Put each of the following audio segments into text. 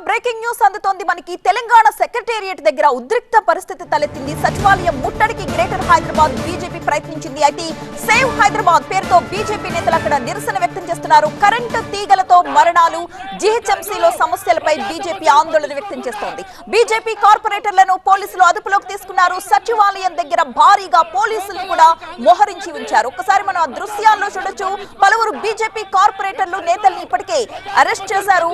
Breaking news అందుతోంది మనకి. Telangana secretariat దగ్గర ఉద్రిక్త పరిస్థితి తలెత్తింది. సచివాలయం ముట్టడికి గ్రేటర్ హైదరాబాద్ బీజేపీ ప్రయత్నించింది. అయితే సేవ్ హైదరాబాద్ పేరుతో బీజేపీ నేతలు అక్కడ నిరసన వ్యక్తం చేస్తున్నారు. కరెంటు తీగలతో మరణాలు, జీహెచ్ఎంసీలో సమస్యలపై బీజేపీ ఆందోళన వ్యక్తం చేస్తోంది. బీజేపీ కార్పొరేటర్లను పోలీసులు అదుపులోకి తీసుకున్నారు. సచివాలయం దగ్గర భారీగా పోలీసులు కూడా మోహరించి ఉంచారు. ఒక్కసారి మనం ఆ దృశ్యాల్లో చూడొచ్చు. పలువురు బీజేపీ కార్పొరేటర్లు నేతల్ని ఇప్పటికే అరెస్ట్ చేశారు.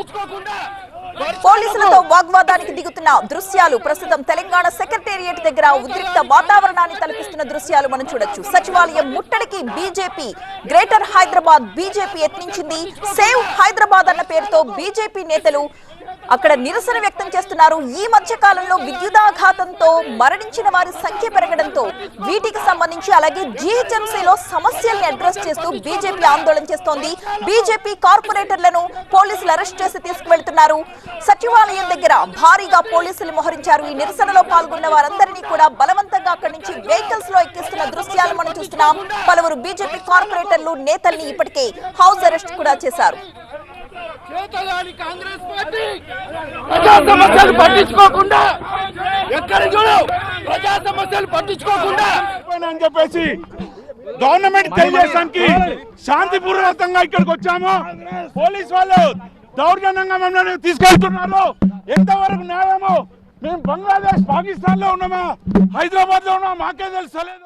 పోలీసులతో వాగ్వాదానికి దిగుతున్న దృశ్యాలు ప్రస్తుతం తెలంగాణ సెక్రటేరియట్ దగ్గర ఉద్రిక్త వాతావరణాన్ని తలపిస్తున్న దృశ్యాలు మనం చూడొచ్చు. సచివాలయం ముట్టడికి బీజేపీ గ్రేటర్ హైదరాబాద్ బీజేపీ యత్నించింది. సేవ్ హైదరాబాద్ అన్న పేరుతో బీజేపీ నేతలు అక్కడ నిరసన వ్యక్తం చేస్తున్నారు. ఈ మధ్య కాలంలో విద్యుదాఘాతంతో మరణించిన వారి సంఖ్య పెరగడంతో వీటికి సంబంధించి అలాగే జీహెచ్ఎంసీలో సమస్యల్ని అడ్రస్ చేస్తూ బీజేపీ ఆందోళన చేస్తోంది. బీజేపీ కార్పొరేటర్లను పోలీసులు అరెస్ట్ చేసి తీసుకువెళ్తున్నారు. సచివాలయం దగ్గర భారీగా పోలీసులు మోహరించారు. ఈ నిరసనలో పాల్గొన్న వారందరినీ కూడా బలవంతంగా అక్కడి నుంచి వెహికల్స్ లో ఎక్కిస్తున్న దృశ్యాలు మనం చూస్తున్నాం. పలువురు బీజేపీ కార్పొరేటర్లు నేతల్ని ఇప్పటికే హౌస్ అరెస్ట్ కూడా చేశారు. కాంగ్రెస్ పార్టీ ప్రజా సమస్యలు పట్టించుకోకుండా ఎక్కడ చూడు ప్రజా సమస్యలు పట్టించుకోకుండా అని చెప్పేసి గవర్నమెంట్ తెలియజేయడానికి శాంతిపూర్వకంగా ఇక్కడికి వచ్చాము. పోలీస్ వాళ్ళు దౌర్జన్యంగా మమ్మల్ని తీసుకెళ్తున్నారు. ఎంతవరకు న్యాయము? మేము బంగ్లాదేశ్, పాకిస్తాన్ లో ఉన్నామా, హైదరాబాద్ లో ఉన్నామా మాకే తెలుసలేదు.